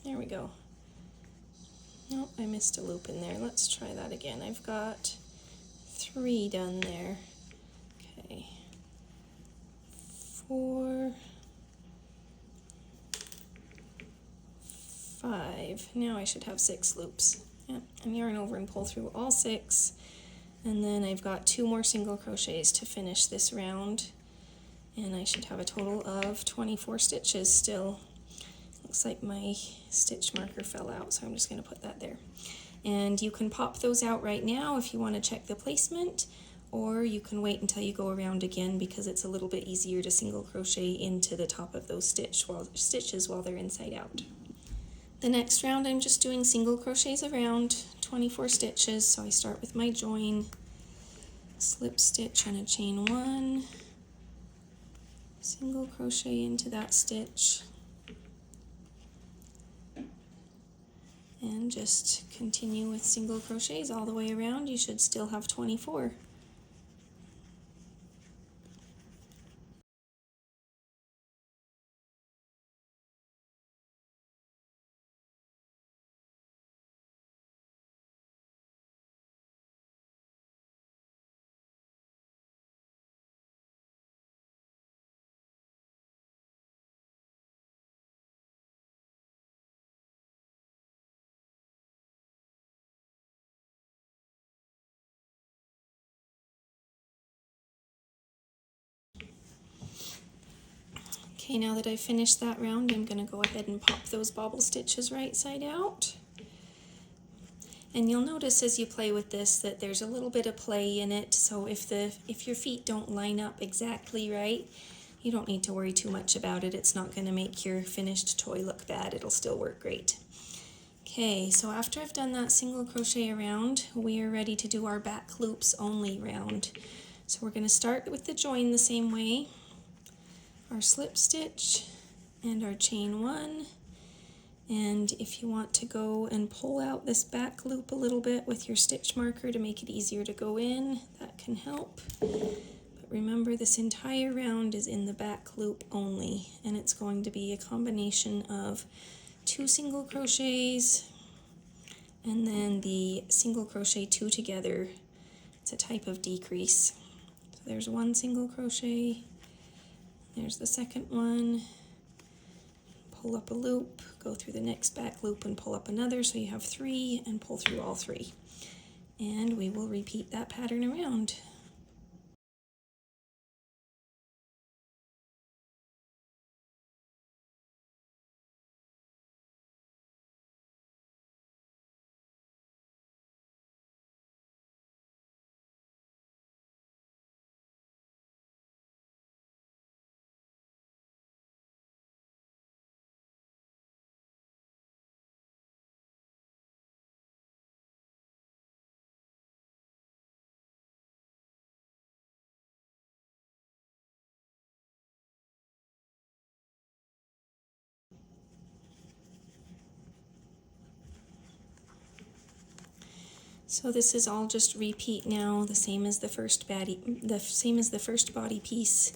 S1: There we go. Nope, I missed a loop in there. Let's try that again. I've got 3 done there. Okay. 4, 5. Now I should have 6 loops. Yep, and yarn over and pull through all 6. And then I've got 2 more single crochets to finish this round. And I should have a total of 24 stitches still. Looks like my stitch marker fell out, so I'm just going to put that there. And you can pop those out right now if you want to check the placement, or you can wait until you go around again because it's a little bit easier to single crochet into the top of those stitches while they're inside out. The next round I'm just doing single crochets around, 24 stitches, so I start with my join, slip stitch and a chain 1, single crochet into that stitch, and just continue with single crochets all the way around. You should still have 24. Okay, now that I've finished that round, I'm going to go ahead and pop those bobble stitches right side out. And you'll notice as you play with this that there's a little bit of play in it, so if your feet don't line up exactly right, you don't need to worry too much about it. It's not going to make your finished toy look bad. It'll still work great. Okay, so after I've done that single crochet around, we are ready to do our back loops only round. So we're going to start with the join the same way. Our slip stitch and our chain 1, and if you want to go and pull out this back loop a little bit with your stitch marker to make it easier to go in, that can help. But remember, this entire round is in the back loop only, and it's going to be a combination of 2 single crochets and then the single crochet 2 together. It's a type of decrease. So there's 1 single crochet. There's the second one, pull up a loop, go through the next back loop and pull up another, so you have 3 and pull through all 3. And we will repeat that pattern around. So this is all just repeat now, the same as the first body piece.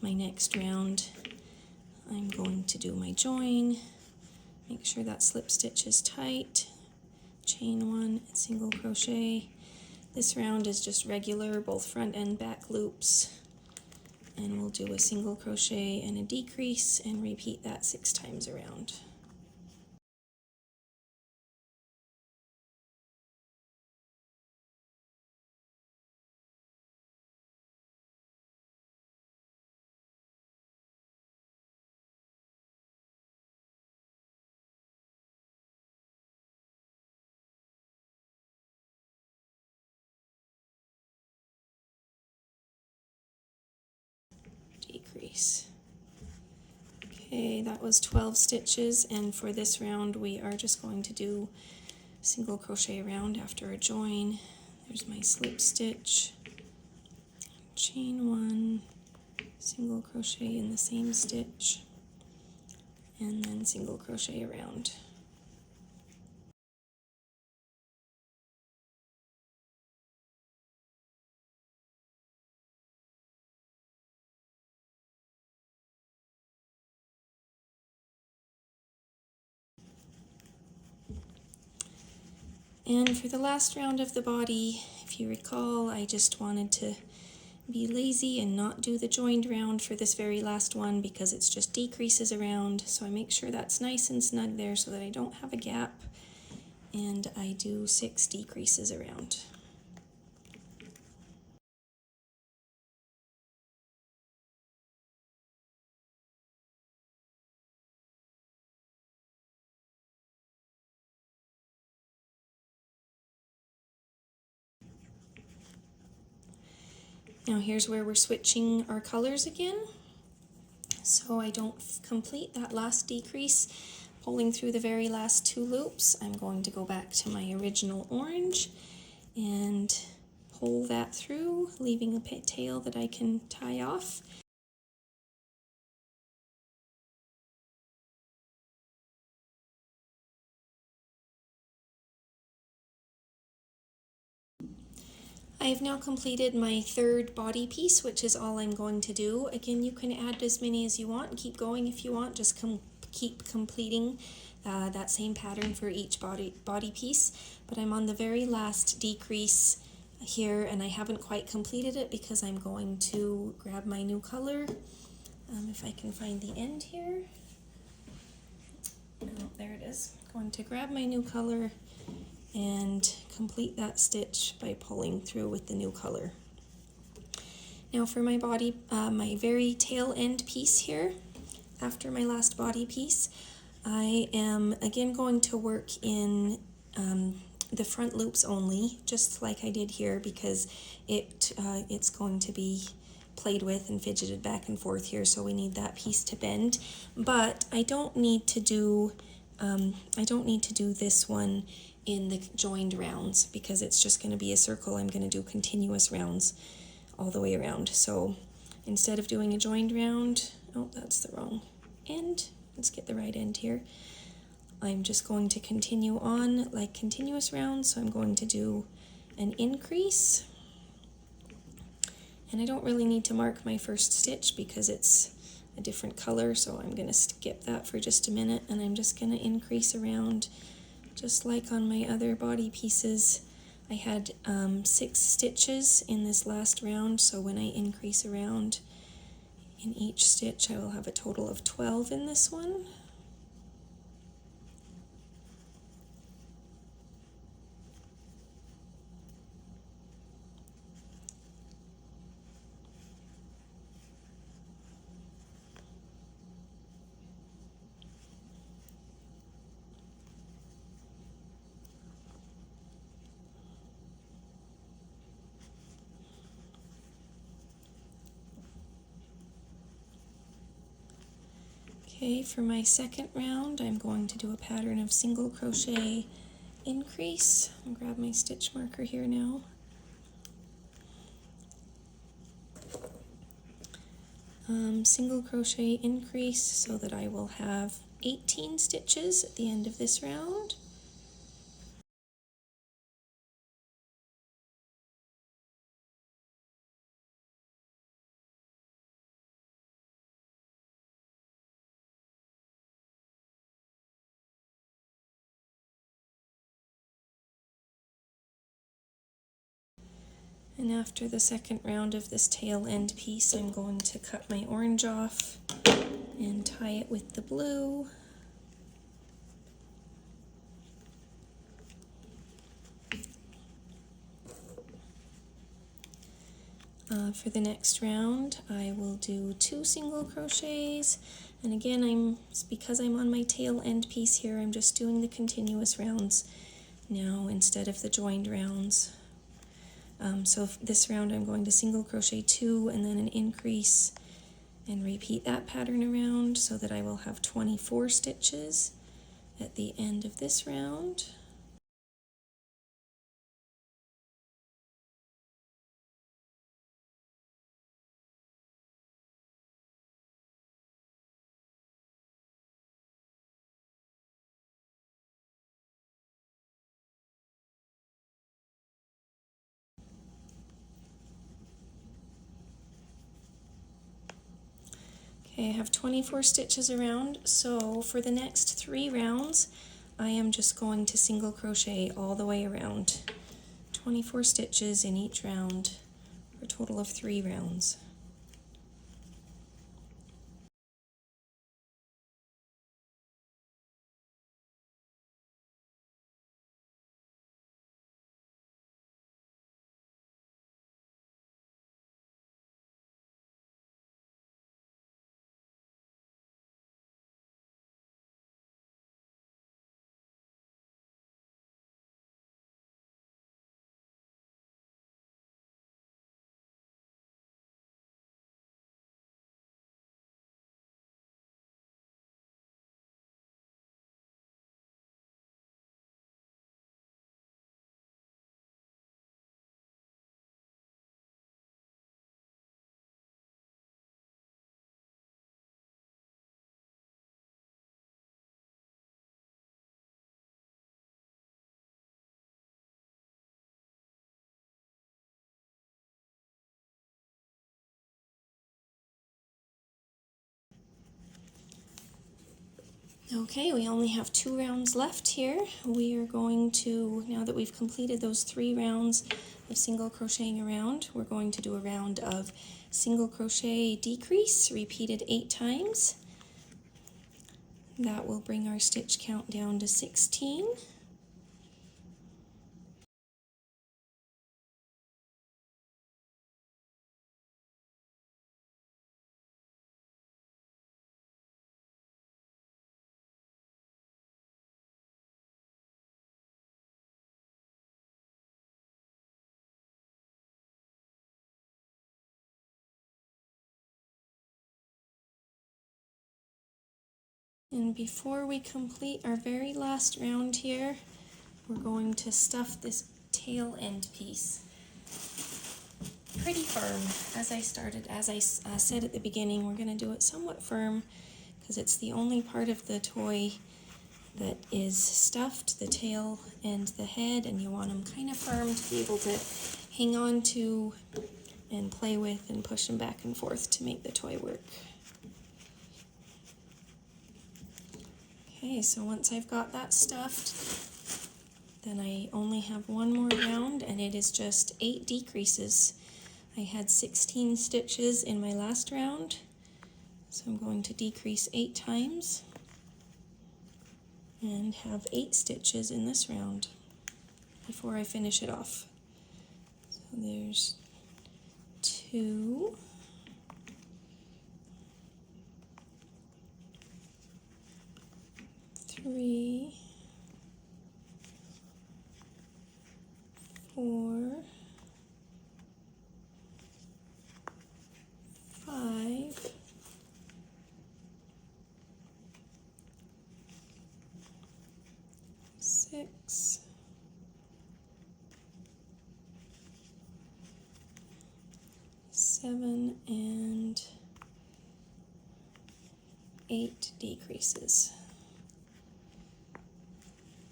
S1: My next round, I'm going to do my join, make sure that slip stitch is tight, chain 1, single crochet. This round is just regular, both front and back loops, and we'll do a single crochet and a decrease and repeat that 6 times around. Decrease. Okay, that was 12 stitches, and for this round we are just going to do single crochet around after a join. There's my slip stitch, chain 1, single crochet in the same stitch, and then single crochet around. And for the last round of the body, if you recall, I just wanted to be lazy and not do the joined round for this very last one because it's just decreases around. So I make sure that's nice and snug there so that I don't have a gap, and I do 6 decreases around. Now here's where we're switching our colors again. So I don't complete that last decrease, pulling through the very last 2 loops. I'm going to go back to my original orange and pull that through, leaving a tail that I can tie off. I have now completed my 3rd body piece, which is all I'm going to do. Again, you can add as many as you want and keep going if you want. Just keep completing that same pattern for each body piece. But I'm on the very last decrease here, and I haven't quite completed it because I'm going to grab my new color. If I can find the end here. Oh, there it is. I'm going to grab my new color and complete that stitch by pulling through with the new color. Now for my body, my very tail end piece here, after my last body piece, I am again going to work in the front loops only, just like I did here, because it's going to be played with and fidgeted back and forth here, so we need that piece to bend. But I don't need to do this one in the joined rounds because it's just going to be a circle. I'm going to do continuous rounds all the way around. So instead of doing a joined round, oh, that's the wrong end. Let's get the right end here. I'm just going to continue on like continuous rounds. So I'm going to do an increase. And I don't really need to mark my first stitch because it's a different color. So I'm going to skip that for just a minute, and I'm just going to increase around just like on my other body pieces. I had 6 stitches in this last round, so when I increase around in each stitch, I will have a total of 12 in this one. Okay, for my second round, I'm going to do a pattern of single crochet increase. I'll grab my stitch marker here now. Single crochet increase so that I will have 18 stitches at the end of this round. And after the second round of this tail end piece, I'm going to cut my orange off and tie it with the blue. For the next round, I will do 2 single crochets. And again, because I'm on my tail end piece here, I'm just doing the continuous rounds now instead of the joined rounds. So this round I'm going to single crochet 2 and then an increase and repeat that pattern around so that I will have 24 stitches at the end of this round. Okay, I have 24 stitches around, so for the next 3 rounds, I am just going to single crochet all the way around. 24 stitches in each round, for a total of 3 rounds. Okay, we only have 2 rounds left here. We are going to, now that we've completed those 3 rounds of single crocheting around, we're going to do a round of single crochet decrease, repeated 8 times. That will bring our stitch count down to 16. And before we complete our very last round here, we're going to stuff this tail end piece pretty firm. As I said at the beginning, we're going to do it somewhat firm because it's the only part of the toy that is stuffed, the tail and the head, and you want them kind of firm to be able to hang on to and play with and push them back and forth to make the toy work. Okay, so once I've got that stuffed, then I only have 1 more round, and it is just 8 decreases. I had 16 stitches in my last round, so I'm going to decrease 8 times and have 8 stitches in this round before I finish it off. So there's 2, 3, 4, 5, 6, 7, and 8 decreases.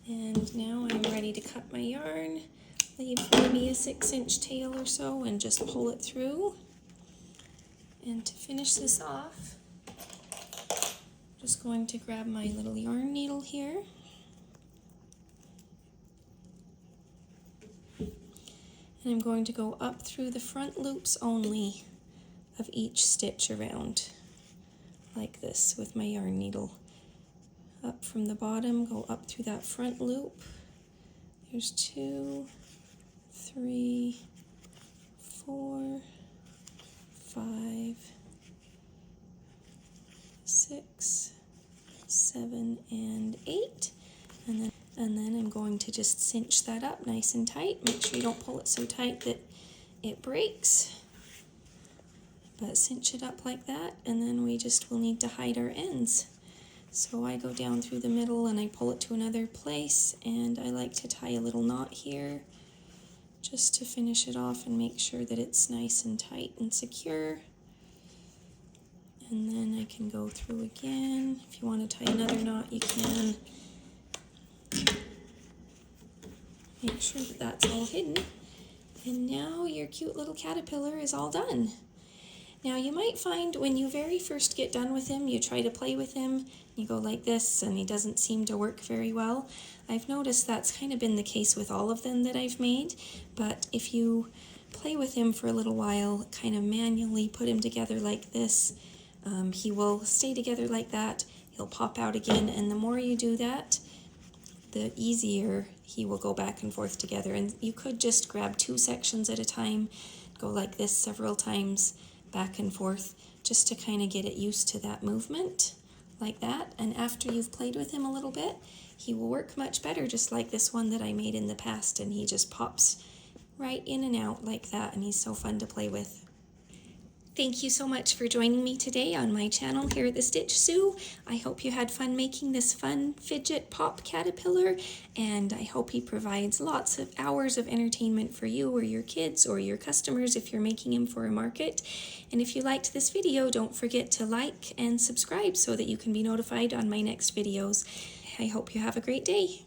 S1: And now I'm ready to cut my yarn, leave maybe a 6-inch tail or so and just pull it through. And to finish this off, I'm just going to grab my little yarn needle here. And I'm going to go up through the front loops only of each stitch around, like this with my yarn needle. Up from the bottom, go up through that front loop. There's 2, 3, 4, 5, 6, 7, and 8. And then I'm going to just cinch that up nice and tight. Make sure you don't pull it so tight that it breaks. But cinch it up like that, and then we just will need to hide our ends. So I go down through the middle and I pull it to another place, and I like to tie a little knot here just to finish it off and make sure that it's nice and tight and secure. And then I can go through again. If you want to tie another knot, you can. Make sure that that's all hidden. And now your cute little caterpillar is all done. Now you might find when you very first get done with him, you try to play with him, you go like this and he doesn't seem to work very well. I've noticed that's kind of been the case with all of them that I've made, but if you play with him for a little while, kind of manually put him together like this, he will stay together like that, he'll pop out again, and the more you do that, the easier he will go back and forth together. And you could just grab 2 sections at a time, go like this several times, back and forth, just to kind of get it used to that movement, like that. And after you've played with him a little bit, he will work much better, just like this one that I made in the past, and he just pops right in and out like that, and he's so fun to play with. Thank you so much for joining me today on my channel here at the Stitch Sue. I hope you had fun making this fun fidget pop caterpillar, and I hope he provides lots of hours of entertainment for you or your kids or your customers if you're making him for a market. And if you liked this video, don't forget to like and subscribe so that you can be notified on my next videos. I hope you have a great day.